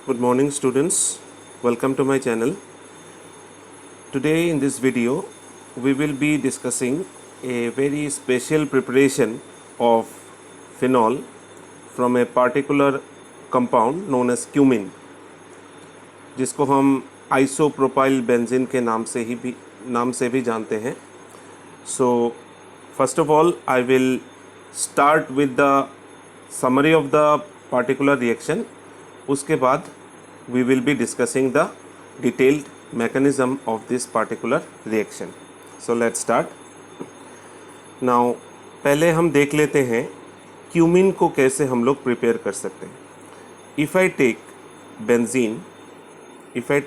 Good morning students, welcome to my channel. Today in this video we will be discussing a very special preparation of phenol from a particular compound known as cumin, जिसको हम isopropyl benzene के नाम से भी जानते हैं. So first of all I will start with the summary of the particular reaction. उसके बाद we will be discussing the detailed mechanism of this particular reaction. So let's start. Now पहले हम देख लेते हैं क्यूमिन को कैसे हम लोग प्रिपेयर कर सकते हैं. If I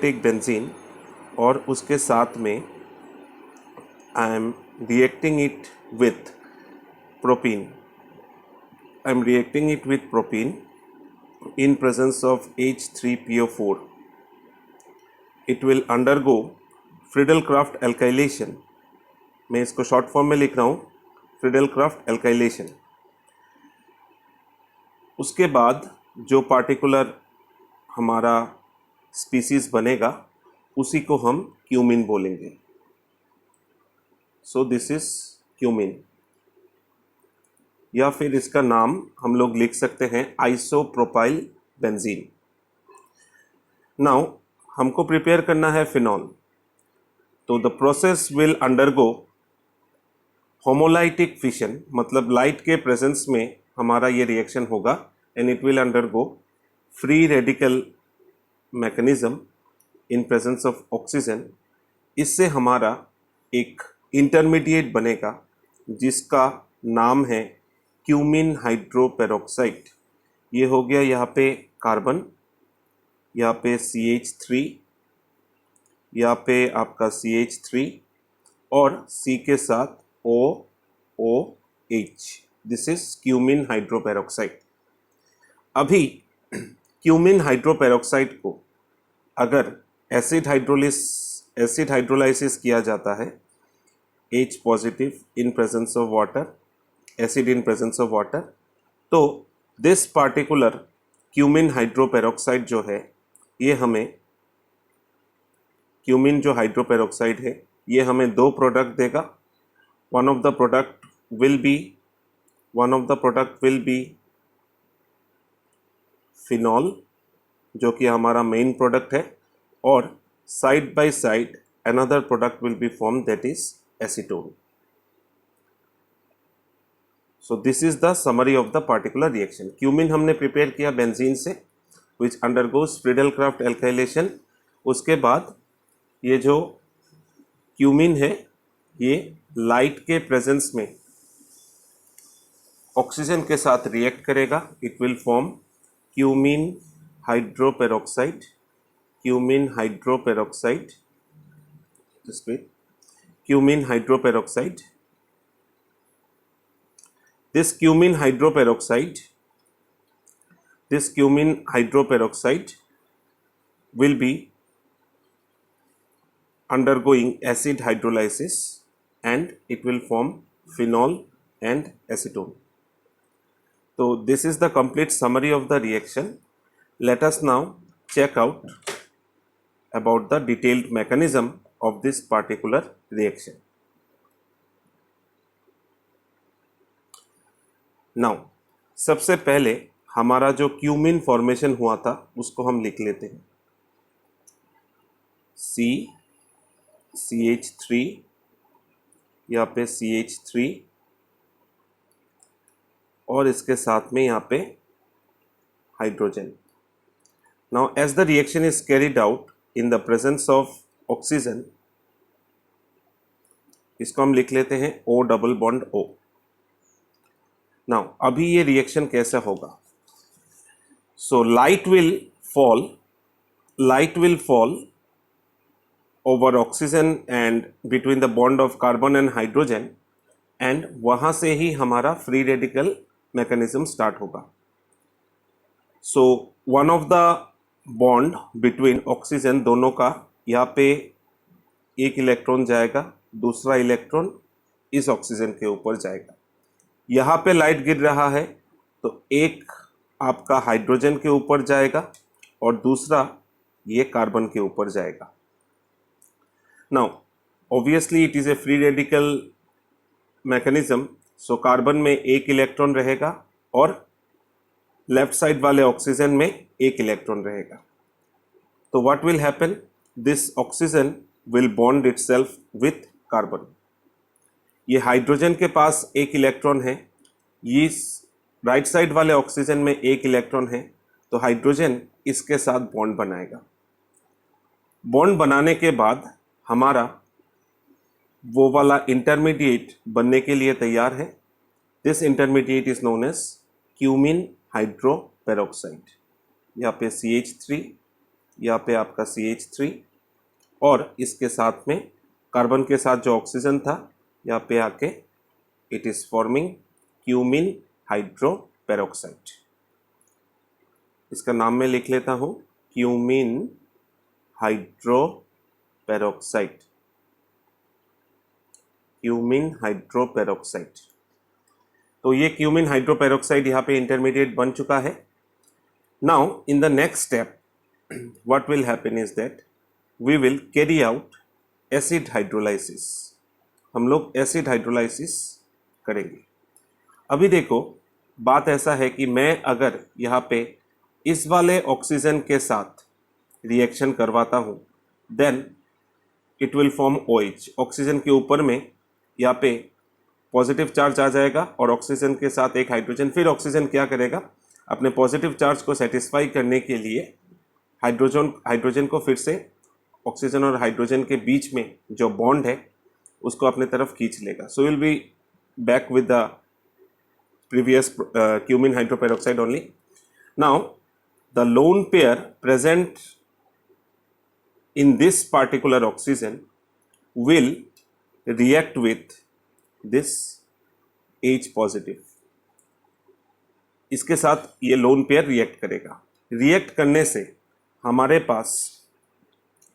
take benzene और उसके साथ में I am reacting it with propene. In presence of H3PO4. It will undergo Friedel-Crafts alkylation. मैं इसको शॉर्ट फॉर्म में लिख रहा हूँ, Friedel-Crafts alkylation. उसके बाद जो पार्टिकुलर हमारा स्पीसीज बनेगा उसी को हम क्यूमिन बोलेंगे. सो दिस इज क्यूमिन, या फिर इसका नाम हम लोग लिख सकते हैं आइसोप्रोपाइल बेंजीन. नाउ हमको प्रिपेयर करना है फिनॉल, तो the process will undergo homolytic fission, मतलब लाइट के प्रेजेंस में हमारा ये रिएक्शन होगा, and it will undergo free radical mechanism in presence of oxygen. इससे हमारा एक इंटरमीडिएट बनेगा जिसका नाम है क्यूमिन हाइड्रोपेरोक्साइड. ये हो गया यहाँ पे कार्बन, यहाँ पे CH3, यहाँ पे आपका CH3 और C के साथ OOH. This is cumin hydroperoxide. अभी क्यूमिन हाइड्रोपेरोक्साइड को अगर एसिड हाइड्रोलाइसिस किया जाता है, H positive in presence of water, acid in presence of water, तो this particular क्यूमिन हाइड्रोपेरोक्साइड जो है ये हमें क्यूमिन जो हाइड्रोपेरोक्साइड है ये हमें दो प्रोडक्ट देगा. One of the product will be phenol जो कि हमारा मेन प्रोडक्ट है, और side by side another product will be form, that is acetone. So this is the summary of the particular reaction. Cumin हमने prepare किया benzene से, which undergoes Friedel-Crafts alkylation. उसके बाद ये जो क्यूमिन है ये लाइट के प्रेजेंस में ऑक्सीजन के साथ रिएक्ट करेगा. It will form cumin hydroperoxide. This cumin hydroperoxide will be undergoing acid hydrolysis and it will form phenol and acetone. So this is the complete summary of the reaction. Let us now check out about the detailed mechanism of this particular reaction. Now सबसे पहले हमारा जो cumin formation हुआ था उसको हम लिख लेते हैं. CH3, यहाँ पे CH3 और इसके साथ में यहाँ पे hydrogen. Now as the reaction is carried out in the presence of oxygen, इसको हम लिख लेते हैं O double bond O. Now अभी ये रिएक्शन कैसा होगा. So light will fall over oxygen and between the bond of carbon and hydrogen, and वहाँ से ही हमारा फ्री रेडिकल मैकेनिज्म स्टार्ट होगा. So one of the bond between oxygen, दोनों का यहाँ पे एक इलेक्ट्रॉन जाएगा, दूसरा इलेक्ट्रॉन इस ऑक्सीजन के ऊपर जाएगा. यहाँ पे लाइट गिर रहा है तो एक आपका हाइड्रोजन के ऊपर जाएगा और दूसरा ये कार्बन के ऊपर जाएगा। Now obviously it is a free radical mechanism, so carbon में एक इलेक्ट्रॉन रहेगा और लेफ्ट साइड वाले ऑक्सीजन में एक इलेक्ट्रॉन रहेगा। तो what will happen, this oxygen will bond itself with carbon. ये हाइड्रोजन के पास एक इलेक्ट्रॉन है, ये राइट साइड वाले ऑक्सीजन में एक इलेक्ट्रॉन है, तो हाइड्रोजन इसके साथ बॉन्ड बनाएगा। बॉन्ड बनाने के बाद हमारा वो वाला इंटरमीडिएट बनने के लिए तैयार है। This intermediate is known as cumene hydroperoxide. यहाँ पे CH3, यहाँ पे आपका CH3 और इसके साथ में कार्बन के साथ जो ऑक्सीजन था यहाँ पे आके it is forming cumene hydroperoxide. इसका नाम मैं लिख लेता हूँ, क्यूमीन हाइड्रोपेरोक्साइड, क्यूमीन हाइड्रोपेरोक्साइड। तो ये क्यूमीन हाइड्रोपेरोक्साइड यहाँ पे इंटरमीडिएट बन चुका है। Now in the next step what will happen is that we will carry out acid hydrolysis। हम लोग एसिड हाइड्रोलाइसिस करेंगे। अभी देखो बात ऐसा है कि मैं अगर यहाँ पे इस वाले ऑक्सीजन के साथ रिएक्शन करवाता हूँ, then it will form OH। Oxygen के ऊपर में यहाँ पे पॉजिटिव चार्ज आ जाएगा और ऑक्सीजन के साथ एक हाइड्रोजन। फिर ऑक्सीजन क्या करेगा, अपने पॉजिटिव चार्ज को सेटिस्फाई करने के लिए हाइड्रोजन को फिर से ऑक्सीजन और हाइड्रोजन के बीच में जो बॉन्ड है उसको अपने तरफ खींच लेगा। So will be back with the previous cumene hydroperoxide only. Now the lone pair present in this particular oxygen will react with this H positive. इसके साथ ये लोन पेयर रिएक्ट करेगा। रिएक्ट करने से हमारे पास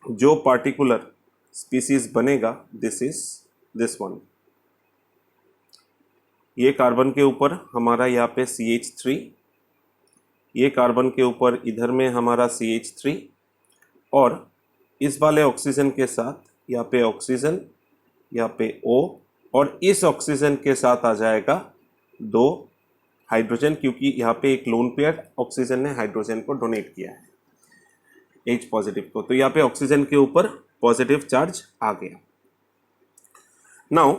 जो पार्टिकुलर स्पीसीज बनेगा, this is this one. ये कार्बन के ऊपर हमारा यहाँ पे CH3, ये कार्बन के ऊपर इधर में हमारा CH3 और इस वाले ऑक्सीजन के साथ यहाँ पे ऑक्सीजन, यहाँ पे O और इस ऑक्सीजन के साथ आ जाएगा दो हाइड्रोजन, क्योंकि यहाँ पे एक लोन पेयर ऑक्सीजन ने हाइड्रोजन को डोनेट किया है H पॉजिटिव को। तो यहाँ पे ऑक्सीजन के ऊपर पॉजिटिव चार्ज आ गया। Now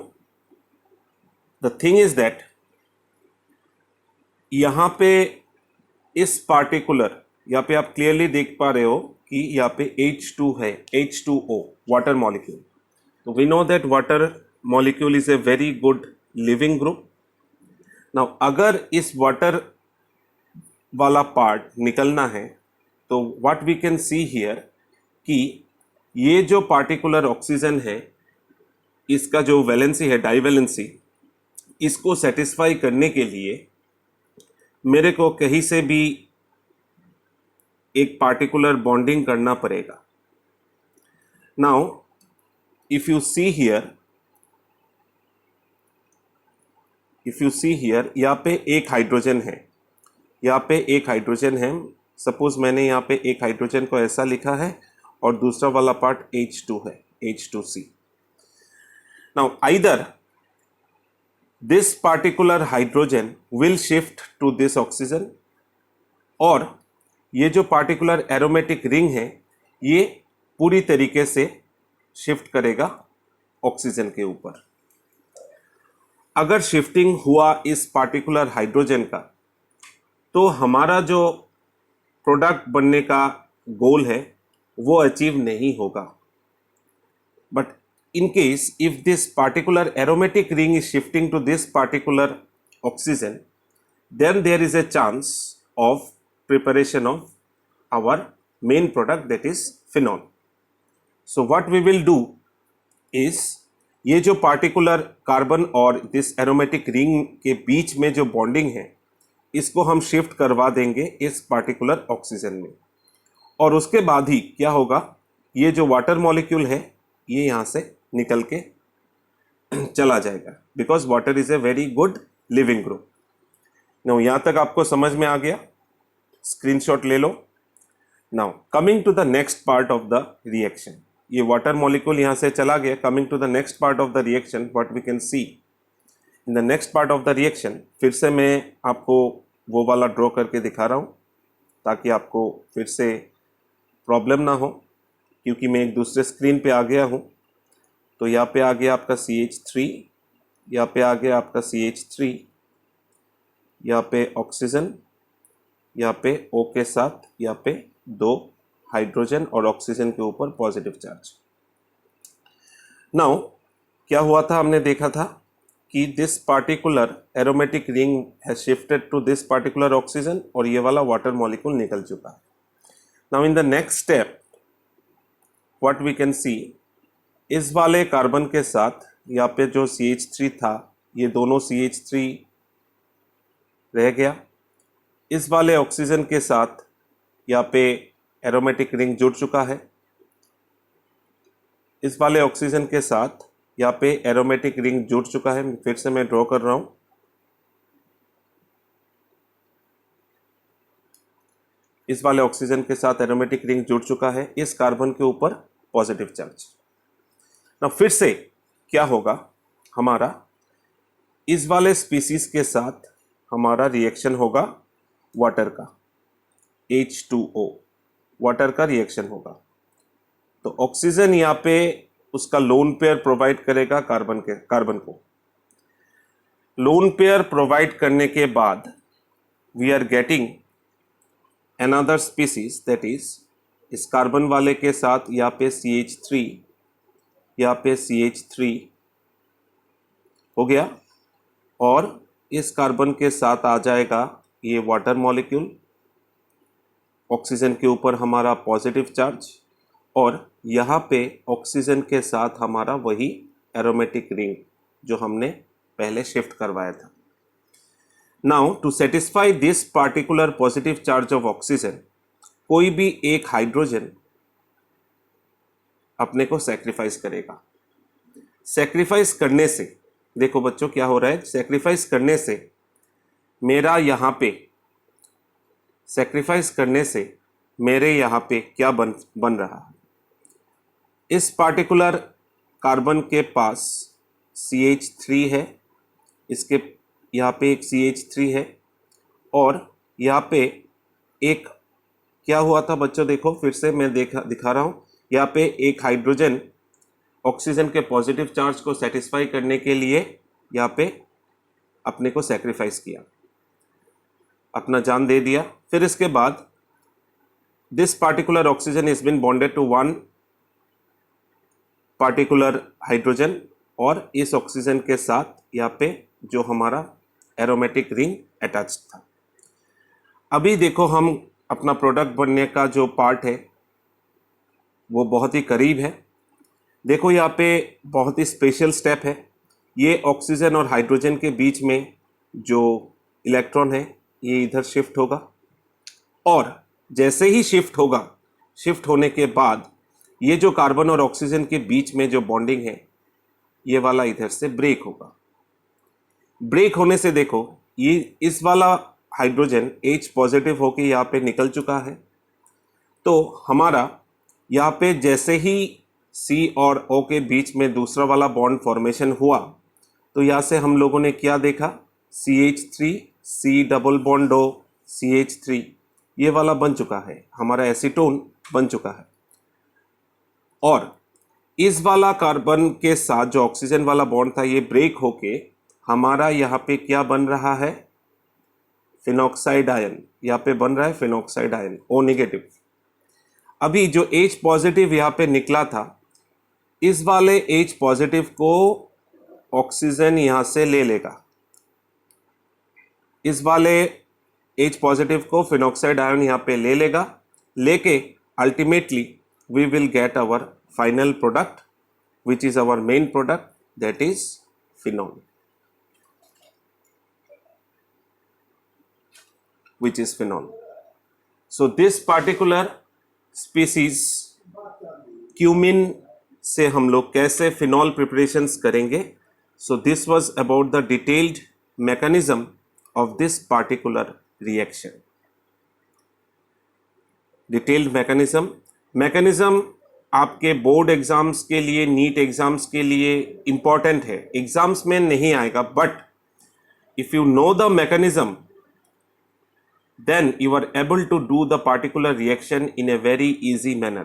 the thing is that यहाँ पे इस पार्टिकुलर, यहाँ पे आप क्लियरली देख पा रहे हो कि यहाँ पे H2 है, H2O, वाटर मॉलिक्यूल। तो we know that water molecule is a very good living group. Now अगर इस वाटर वाला पार्ट निकलना है तो what we can see here कि ये जो पार्टिकुलर ऑक्सीजन है इसका जो वैलेंसी है, डाइवैलेंसी, इसको सेटिस्फाई करने के लिए मेरे को कहीं से भी एक पार्टिकुलर बॉन्डिंग करना पड़ेगा। Now if you see here यहाँ पे एक हाइड्रोजन है, यहाँ पे एक हाइड्रोजन है। सपोज मैंने यहाँ पे एक हाइड्रोजन को ऐसा लिखा है और दूसरा वाला पार्ट H2 है, H2C। Now either this particular hydrogen will shift to this oxygen, और ये जो पार्टिकुलर एरोमेटिक रिंग है ये पूरी तरीके से शिफ्ट करेगा ऑक्सीजन के ऊपर। अगर शिफ्टिंग हुआ इस पार्टिकुलर हाइड्रोजन का, तो हमारा जो प्रोडक्ट बनने का गोल है वो अचीव नहीं होगा। But in case if this particular aromatic ring is shifting to this particular oxygen, then there is a chance of preparation of our main product, that is phenol. So what we will do is ये जो particular carbon और this aromatic ring के बीच में जो bonding है इसको हम shift करवा देंगे इस particular oxygen में, और उसके बाद ही क्या होगा, ये जो वाटर मॉलिक्यूल है ये यहाँ से निकल के चला जाएगा, because water is a very good living group. No, यहाँ तक आपको समझ में आ गया? स्क्रीनशॉट ले लो। Now coming to the next part of the reaction, ये वाटर मॉलिक्यूल यहाँ से चला गया. Coming to the next part of the reaction, what we can see in the next part of the reaction. फिर से मैं आपको वो वाला ड्रॉ करके दिखा रहा हूँ ताकि आपको फिर से प्रॉब्लम ना हो, क्योंकि मैं एक दूसरे स्क्रीन पे आ गया हूँ. तो यहाँ पे आ गया आपका CH3, यहाँ पे आ गया आपका CH3, यहाँ पे ऑक्सीजन, यहाँ पे O के साथ यहाँ पे 2 हाइड्रोजन और ऑक्सीजन के ऊपर पॉजिटिव चार्ज. नाउ क्या हुआ था, हमने देखा था कि this particular aromatic ring has shifted to this particular oxygen और ये वाला वाटर मॉलिक्यूल निकल चुका है. Now in the next step what we can see, इस वाले कार्बन के साथ यहाँ पे जो CH3 था, ये दोनों CH3 रह गया. इस वाले ऑक्सीजन के साथ यहाँ पे एरोमेटिक रिंग जुड़ चुका है. इस वाले ऑक्सीजन के साथ यहाँ पे एरोमेटिक रिंग जुड़ चुका है. फिर से मैं ड्रॉ कर रहा हूँ. इस वाले ऑक्सीजन के साथ एरोमेटिक रिंग जुड़ चुका है. इस कार्बन के ऊपर पॉजिटिव चार्ज. ना फिर से क्या होगा, हमारा इस वाले स्पीसीज के साथ हमारा रिएक्शन होगा वाटर का, H2O, वाटर का रिएक्शन होगा. तो ऑक्सीजन यहाँ पे उसका लोन पेयर प्रोवाइड करेगा कार्बन को. लोन पेयर प्रोवाइड करने के बाद we are getting another species, that is इस कार्बन वाले के साथ यहाँ पे CH3, यहाँ पे CH3 हो गया और इस कार्बन के साथ आ जाएगा ये वाटर मॉलिक्यूल. ऑक्सीजन के ऊपर हमारा पॉजिटिव चार्ज और यहाँ पे ऑक्सीजन के साथ हमारा वही एरोमेटिक रिंग जो हमने पहले शिफ्ट करवाया था. Now to satisfy this particular positive charge of oxygen, कोई भी एक हाइड्रोजन अपने को सेक्रीफाइस करेगा. सेक्रीफाइस करने से देखो बच्चों क्या हो रहा है, सेक्रीफाइस करने से मेरा यहाँ पे सेक्रीफाइस करने से मेरे यहाँ पे क्या बन रहा है, इस पार्टिकुलर कार्बन के पास CH3 है, इसके यहाँ पे एक CH3 है और यहाँ पे एक क्या हुआ था बच्चों, देखो फिर से मैं दिखा रहा हूँ. यहाँ पे एक हाइड्रोजन ऑक्सीजन के पॉजिटिव चार्ज को सेटिस्फाई करने के लिए यहाँ पे अपने को सेक्रीफाइस किया, अपना जान दे दिया. फिर इसके बाद this particular oxygen is been bonded to one particular hydrogen और इस ऑक्सीजन के साथ यहाँ पे जो हमारा एरोमेटिक रिंग अटैच था. अभी देखो हम अपना प्रोडक्ट बनने का जो पार्ट है वो बहुत ही करीब है. देखो यहाँ पे बहुत ही स्पेशल स्टेप है. ये ऑक्सीजन और हाइड्रोजन के बीच में जो इलेक्ट्रॉन है ये इधर शिफ्ट होगा और जैसे ही शिफ्ट होगा, शिफ्ट होने के बाद ये जो कार्बन और ऑक्सीजन के बीच में जो बॉन्डिंग है ये वाला इधर से ब्रेक होगा. ब्रेक होने से देखो ये इस वाला हाइड्रोजन H पॉजिटिव होके यहाँ पे निकल चुका है. तो हमारा यहाँ पे जैसे ही C और O के बीच में दूसरा वाला बॉन्ड फॉर्मेशन हुआ तो यहाँ से हम लोगों ने क्या देखा, CH3 C double bond O CH3 ये वाला बन चुका है, हमारा एसीटोन बन चुका है. और इस वाला कार्बन के साथ जो ऑक्सीजन वाला बॉन्ड था ये ब्रेक होके हमारा यहाँ पे क्या बन रहा है, फिनॉक्साइड आयन. यहाँ पे बन रहा है फिनॉक्साइड आयन O नेगेटिव. अभी जो H पॉजिटिव यहाँ पे निकला था, इस वाले H पॉजिटिव को ऑक्सीजन यहाँ से ले लेगा. इस वाले H पॉजिटिव को फिनॉक्साइड आयन यहाँ पे ले लेगा. लेके ultimately we will get our final product which is our main product, that is phenol, which is phenol. So this particular species cumene से हम लोग कैसे फिनॉल प्रिपरेशंस करेंगे. So this was about the detailed mechanism of this particular reaction. Detailed mechanism आपके board exams के लिए, NEET exams के लिए इम्पॉर्टेंट है, एग्जाम्स में नहीं आएगा, but if you know the mechanism then you are able to do the particular reaction in a very easy manner.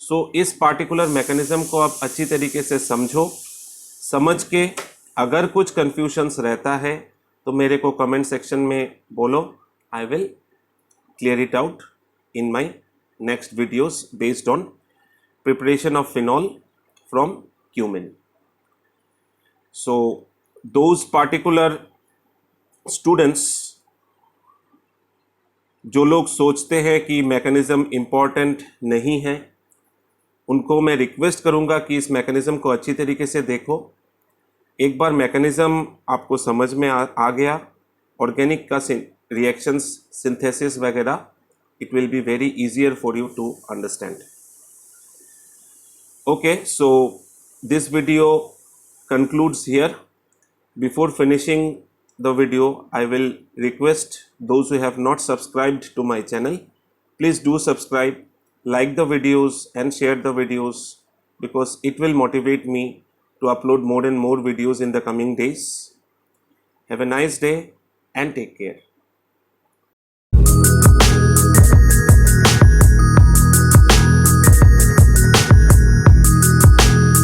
So इस particular mechanism को आप अच्छी तरीके से समझो, समझ के अगर कुछ confusions रहता है तो मेरे को comment section में बोलो, I will clear it out in my next videos based on preparation of phenol from cumin. So those particular students जो लोग सोचते हैं कि मैकेनिज़्म इम्पॉर्टेंट नहीं है, उनको मैं रिक्वेस्ट करूंगा कि इस मैकेनिज़्म को अच्छी तरीके से देखो। एक बार मैकेनिज़्म आपको समझ में आ गया, ऑर्गेनिक का रिएक्शंस, सिंथेसिस वगैरह, it will be very easier for you to understand. Okay, so this video concludes here. Before finishing the video, I will request those who have not subscribed to my channel, please do subscribe, like the videos and share the videos, because it will motivate me to upload more and more videos in the coming days. Have a nice day and take care.